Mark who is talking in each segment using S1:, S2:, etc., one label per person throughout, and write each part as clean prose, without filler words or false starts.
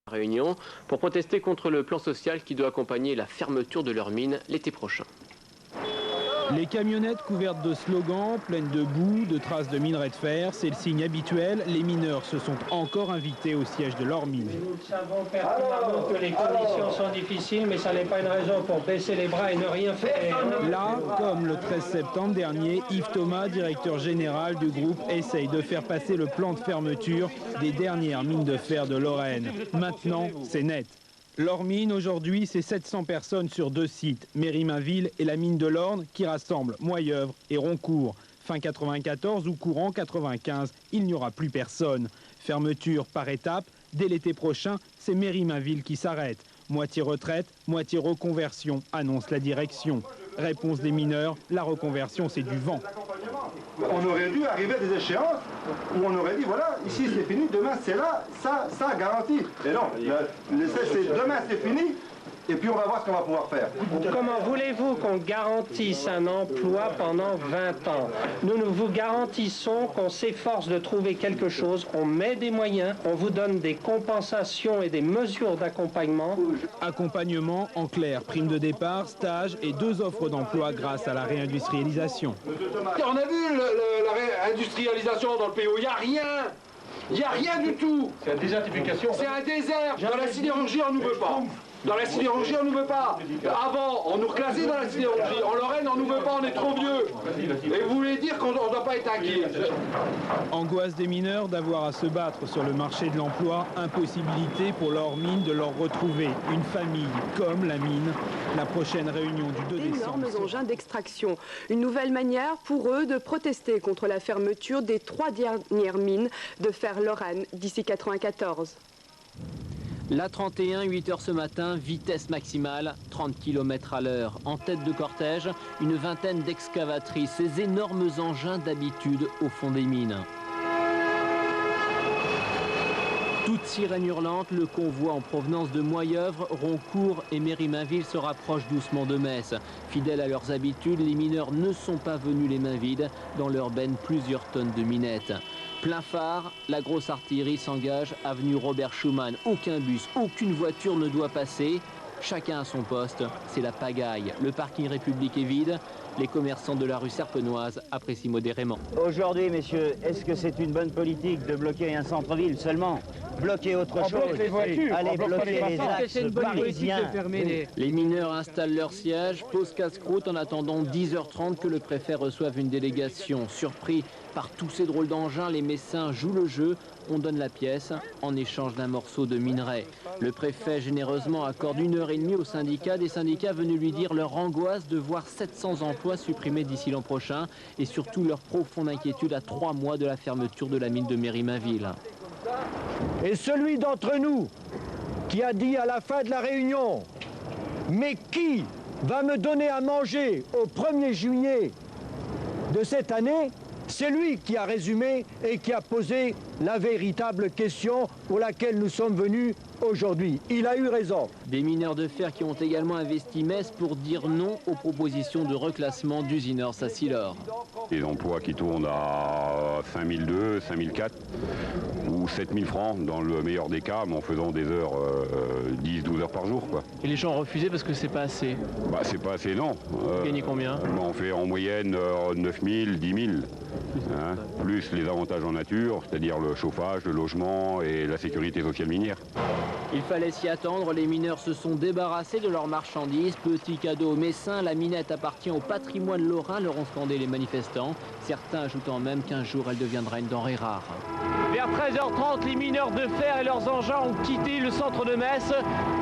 S1: Réunion pour protester contre le plan social qui doit accompagner la fermeture de leur mine l'été prochain.
S2: Les camionnettes couvertes de slogans, pleines de boue, de traces de minerais de fer, c'est le signe habituel. Les mineurs se sont encore invités au siège de leur mine.
S3: Nous savons pertinemment que les conditions sont difficiles, mais ça n'est pas une raison pour baisser les bras et ne rien faire.
S2: Là, comme le 13 septembre dernier, Yves Thomas, directeur général du groupe, essaye de faire passer le plan de fermeture des dernières mines de fer de Lorraine. Maintenant, c'est net. Leur mine, aujourd'hui, c'est 700 personnes sur 2 sites, Mérimainville et la mine de l'Orne, qui rassemblent Moyeuvre et Roncourt. Fin 94 ou courant 95, il n'y aura plus personne. Fermeture par étapes, dès l'été prochain, c'est Mérimainville qui s'arrête. Moitié retraite, moitié reconversion, annonce la direction. Réponse des mineurs, la reconversion c'est du vent.
S4: On aurait dû arriver à des échéances où on aurait dit voilà, ici c'est fini, demain c'est là, ça garantit. Et non, demain c'est fini, et puis on va voir ce qu'on va pouvoir faire.
S3: Comment voulez-vous qu'on garantisse un emploi pendant 20 ans? Nous vous garantissons qu'on s'efforce de trouver quelque chose, on met des moyens, on vous donne des compensations et des mesures d'accompagnement.
S2: Accompagnement, en clair, prime de départ, stage et 2 offres d'emploi grâce à la réindustrialisation.
S5: On a vu la réindustrialisation dans le pays, il n'y a rien. Il n'y a rien du tout.
S6: C'est la désertification.
S5: C'est un désert. Dans la sidérurgie, on ne nous veut pas. Dans la sidérurgie, on ne nous veut pas. Avant, on nous reclassait dans la sidérurgie. En Lorraine, on ne nous veut pas, on est trop vieux. Et vous voulez dire qu'on ne doit pas être inquiet.
S2: Angoisse des mineurs d'avoir à se battre sur le marché de l'emploi, impossibilité pour leur mine de leur retrouver une famille comme la mine. La prochaine réunion du 2 décembre.
S7: D'énormes engins d'extraction. Une nouvelle manière pour eux de protester contre la fermeture des 3 dernières mines de fer Lorraine d'ici 94.
S1: La 31, 8h ce matin, vitesse maximale, 30 km à l'heure. En tête de cortège, une vingtaine d'excavatrices, ces énormes engins d'habitude au fond des mines. Toute sirène hurlante, le convoi en provenance de Moyeuvre, Roncourt et Mérimainville se rapproche doucement de Metz. Fidèles à leurs habitudes, les mineurs ne sont pas venus les mains vides. Dans leur benne, plusieurs tonnes de minettes. Plein phare, la grosse artillerie s'engage, avenue Robert Schuman. Aucun bus, aucune voiture ne doit passer. Chacun à son poste, c'est la pagaille. Le parking République est vide. Les commerçants de la rue Serpenoise apprécient modérément.
S8: Aujourd'hui, messieurs, est-ce que c'est une bonne politique de bloquer un centre-ville seulement? Bloquer autre chose?
S6: Bloque les voitures,
S8: allez bloquer les axes parisiens.
S1: Les mineurs installent leur siège, posent casse-croûte en attendant 10h30 que le préfet reçoive une délégation. Surpris par tous ces drôles d'engins, les Messins jouent le jeu. On donne la pièce en échange d'un morceau de minerai. Le préfet généreusement accorde 1h30 aux syndicats, des syndicats venus lui dire leur angoisse de voir 700 emplois supprimés d'ici l'an prochain et surtout leur profonde inquiétude à 3 mois de la fermeture de la mine de Mérimainville.
S9: Et celui d'entre nous qui a dit à la fin de la réunion « Mais qui va me donner à manger au 1er juillet de cette année ?» C'est lui qui a résumé et qui a posé la véritable question pour laquelle nous sommes venus aujourd'hui. Il a eu raison.
S1: Des mineurs de fer qui ont également investi Metz pour dire non aux propositions de reclassement d'usineurs à Silor.
S10: Des emplois qui tournent à 5002, 5004 ou 7000 francs dans le meilleur des cas, mais en faisant des heures, 10-12 heures par jour, quoi.
S1: Et les gens ont refusé parce que c'est pas assez.
S10: Bah c'est pas assez, non.
S1: Vous gagnez combien?
S10: On fait en moyenne 9000, 10 000. Hein, plus les avantages en nature, c'est-à-dire le chauffage, le logement et la sécurité sociale minière.
S1: Il fallait s'y attendre, les mineurs se sont débarrassés de leurs marchandises. Petit cadeau aux Messins, la minette appartient au patrimoine lorrain, leur ont scandé les manifestants. Certains ajoutant même qu'un jour elle deviendra une denrée rare.
S3: Vers 13h30, les mineurs de fer et leurs engins ont quitté le centre de Metz,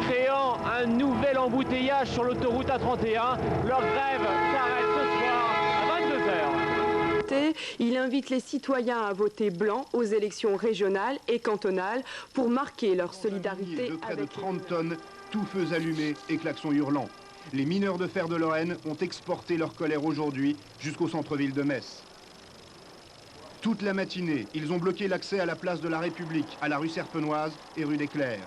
S3: créant un nouvel embouteillage sur l'autoroute A31. Leur grève s'arrête ce soir à 22h.
S7: Il invite les citoyens à voter blanc aux élections régionales et cantonales pour marquer leur solidarité
S4: de près
S7: avec...
S4: de 30 tonnes, tout feux allumés et klaxons hurlants. Les mineurs de fer de Lorraine ont exporté leur colère aujourd'hui jusqu'au centre-ville de Metz. Toute la matinée, ils ont bloqué l'accès à la place de la République, à la rue Serpenoise et rue des Clercs.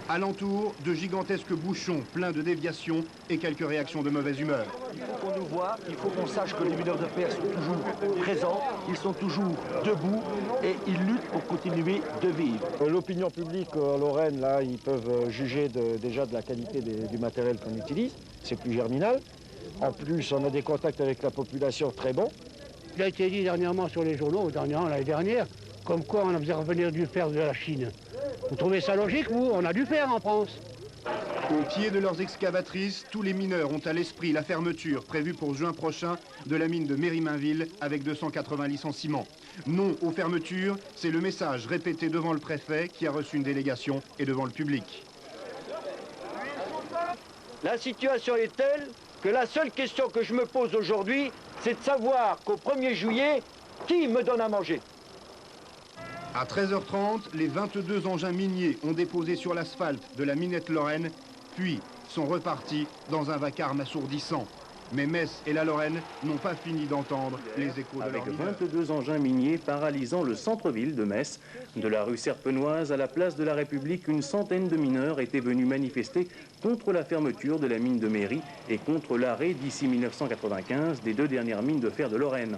S4: Alentour, de gigantesques bouchons pleins de déviations et quelques réactions de mauvaise humeur.
S6: Il faut qu'on nous voit, il faut qu'on sache que les mineurs de fer sont toujours présents, ils sont toujours debout et ils luttent pour continuer de vivre.
S9: L'opinion publique en Lorraine, là, ils peuvent juger déjà de la qualité du matériel qu'on utilise. C'est plus germinal. En plus, on a des contacts avec la population très bons.
S11: Il a été dit dernièrement sur les journaux, l'année dernière, comme quoi on a besoin de revenir du fer de la Chine. Vous trouvez ça logique, vous? On a du fer en France.
S4: Au pied de leurs excavatrices, tous les mineurs ont à l'esprit la fermeture prévue pour juin prochain de la mine de Mérimainville avec 280 licenciements. Non aux fermetures, c'est le message répété devant le préfet qui a reçu une délégation et devant le public.
S9: La situation est telle que la seule question que je me pose aujourd'hui, c'est de savoir qu'au 1er juillet, qui me donne à manger?
S4: À 13h30, les 22 engins miniers ont déposé sur l'asphalte de la minette Lorraine, puis sont repartis dans un vacarme assourdissant. Mais Metz et la Lorraine n'ont pas fini d'entendre les échos de leur mineurs.
S12: Avec 22 engins miniers paralysant le centre-ville de Metz, de la rue Serpenoise à la place de la République, une centaine de mineurs étaient venus manifester contre la fermeture de la mine de Méry et contre l'arrêt d'ici 1995 des 2 dernières mines de fer de Lorraine.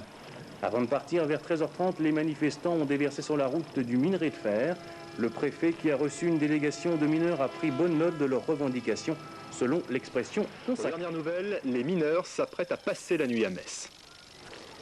S12: Avant de partir, vers 13h30, les manifestants ont déversé sur la route du minerai de fer. Le préfet, qui a reçu une délégation de mineurs, a pris bonne note de leurs revendications, selon l'expression consacrée.
S13: Dernière nouvelle, les mineurs s'apprêtent à passer la nuit à Metz.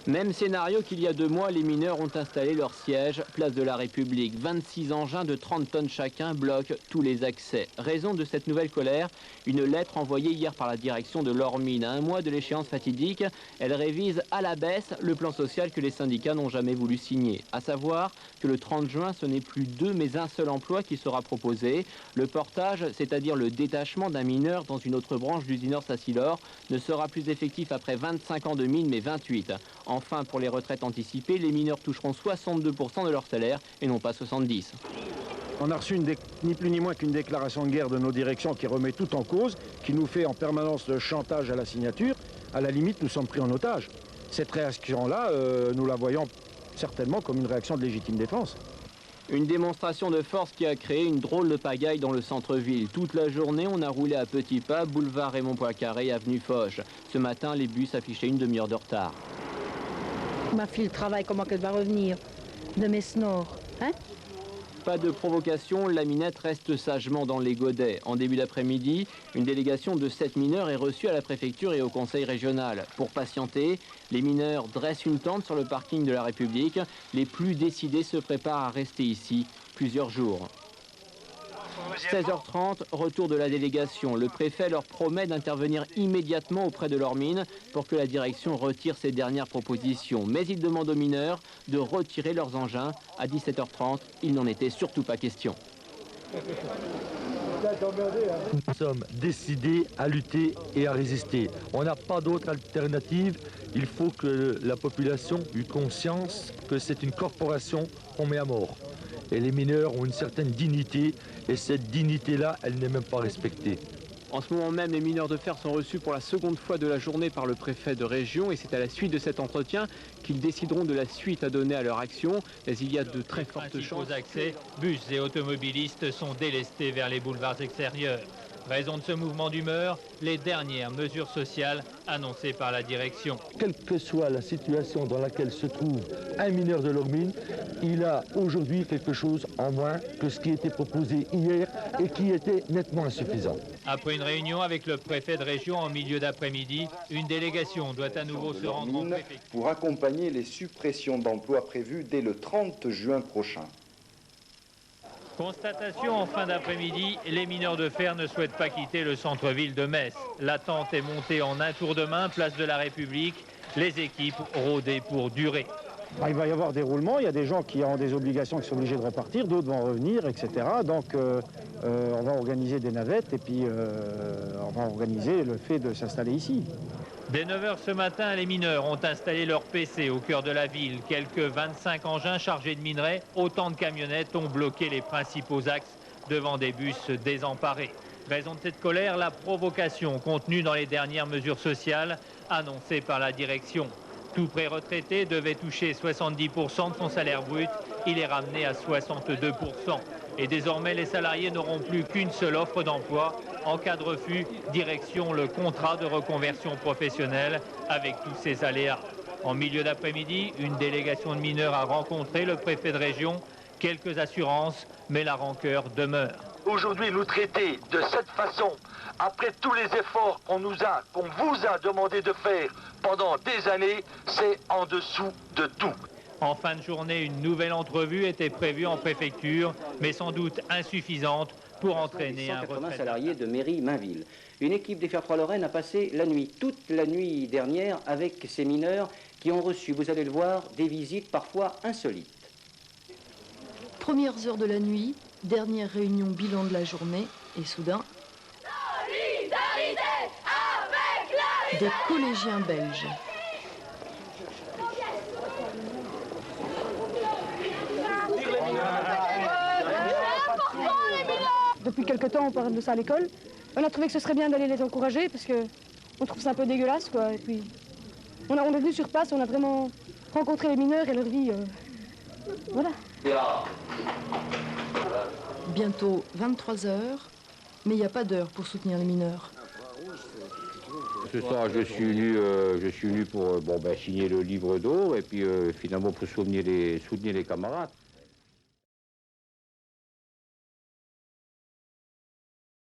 S1: Même scénario qu'il y a 2 mois, les mineurs ont installé leur siège, place de la République. 26 engins de 30 tonnes chacun bloquent tous les accès. Raison de cette nouvelle colère, une lettre envoyée hier par la direction de l'Ormine. À 1 mois de l'échéance fatidique, elle révise à la baisse le plan social que les syndicats n'ont jamais voulu signer. À savoir que le 30 juin, ce n'est plus 2 mais un seul emploi qui sera proposé. Le portage, c'est-à-dire le détachement d'un mineur dans une autre branche d'Usinor-Sacilor, ne sera plus effectif après 25 ans de mine mais 28. Enfin, pour les retraites anticipées, les mineurs toucheront 62% de leur salaire et non pas 70%.
S9: On a reçu ni plus ni moins qu'une déclaration de guerre de nos directions qui remet tout en cause, qui nous fait en permanence le chantage à la signature. À la limite, nous sommes pris en otage. Cette réaction-là, nous la voyons certainement comme une réaction de légitime défense.
S1: Une démonstration de force qui a créé une drôle de pagaille dans le centre-ville. Toute la journée, on a roulé à petits pas, boulevard Raymond Poincaré, avenue Foch. Ce matin, les bus affichaient une demi-heure de retard.
S14: Ma fille travaille, comment qu'elle va revenir de Metz-Nord, hein?
S1: Pas de provocation, la minette reste sagement dans les godets. En début d'après-midi, une délégation de 7 mineurs est reçue à la préfecture et au conseil régional. Pour patienter, les mineurs dressent une tente sur le parking de la République. Les plus décidés se préparent à rester ici plusieurs jours. 16h30, retour de la délégation. Le préfet leur promet d'intervenir immédiatement auprès de leur mine pour que la direction retire ses dernières propositions. Mais il demande aux mineurs de retirer leurs engins. À 17h30, il n'en était surtout pas question.
S15: Nous sommes décidés à lutter et à résister. On n'a pas d'autre alternative. Il faut que la population ait conscience que c'est une corporation qu'on met à mort. Et les mineurs ont une certaine dignité, et cette dignité-là, elle n'est même pas respectée.
S1: En ce moment même, les mineurs de fer sont reçus pour la seconde fois de la journée par le préfet de région et c'est à la suite de cet entretien qu'ils décideront de la suite à donner à leur action. Mais il y a de très fortes chances.
S16: Aux accès, bus et automobilistes sont délestés vers les boulevards extérieurs. Raison de ce mouvement d'humeur, les dernières mesures sociales annoncées par la direction.
S15: Quelle que soit la situation dans laquelle se trouve un mineur de l'Ormine, il a aujourd'hui quelque chose en moins que ce qui était proposé hier et qui était nettement insuffisant.
S16: Après une réunion avec le préfet de région en milieu d'après-midi, une délégation doit à nouveau se rendre en préfecture
S17: pour accompagner les suppressions d'emplois prévues dès le 30 juin prochain.
S16: Constatation en fin d'après-midi, les mineurs de fer ne souhaitent pas quitter le centre-ville de Metz. L'attente est montée en un tour de main, place de la République. Les équipes rôdées pour durer.
S9: Il va y avoir des roulements, il y a des gens qui ont des obligations qui sont obligés de repartir, d'autres vont revenir, etc. Donc on va organiser des navettes et puis on va organiser le fait de s'installer ici.
S16: Dès 9h ce matin, les mineurs ont installé leur PC au cœur de la ville. Quelques 25 engins chargés de minerais, autant de camionnettes ont bloqué les principaux axes devant des bus désemparés. Raison de cette colère, la provocation contenue dans les dernières mesures sociales annoncées par la direction. Tout pré-retraité devait toucher 70% de son salaire brut, il est ramené à 62%. Et désormais, les salariés n'auront plus qu'une seule offre d'emploi. En cas de refus, direction le contrat de reconversion professionnelle avec tous ses aléas. En milieu d'après-midi, une délégation de mineurs a rencontré le préfet de région. Quelques assurances, mais la rancœur demeure.
S6: Aujourd'hui, nous traiter de cette façon, après tous les efforts qu'on vous a demandé de faire pendant des années, c'est en dessous de tout.
S16: En fin de journée, une nouvelle entrevue était prévue en préfecture, mais sans doute insuffisante pour entraîner un retrait.
S18: Salariés de mairie Mainville. Une équipe des Fers 3 Lorraine a passé la nuit, toute la nuit dernière, avec ces mineurs qui ont reçu, vous allez le voir, des visites parfois insolites.
S19: Premières heures de la nuit, dernière réunion bilan de la journée, et soudain, des collégiens belges.
S20: Depuis quelque temps, on parle de ça à l'école. On a trouvé que ce serait bien d'aller les encourager parce qu'on trouve ça un peu dégueulasse, quoi. Et puis, on est venu sur place, on a vraiment rencontré les mineurs et leur vie. Voilà.
S19: Bientôt 23 heures, mais il n'y a pas d'heure pour soutenir les mineurs.
S21: Ce soir, je suis venu pour signer le livre d'eau et puis finalement pour soutenir les camarades.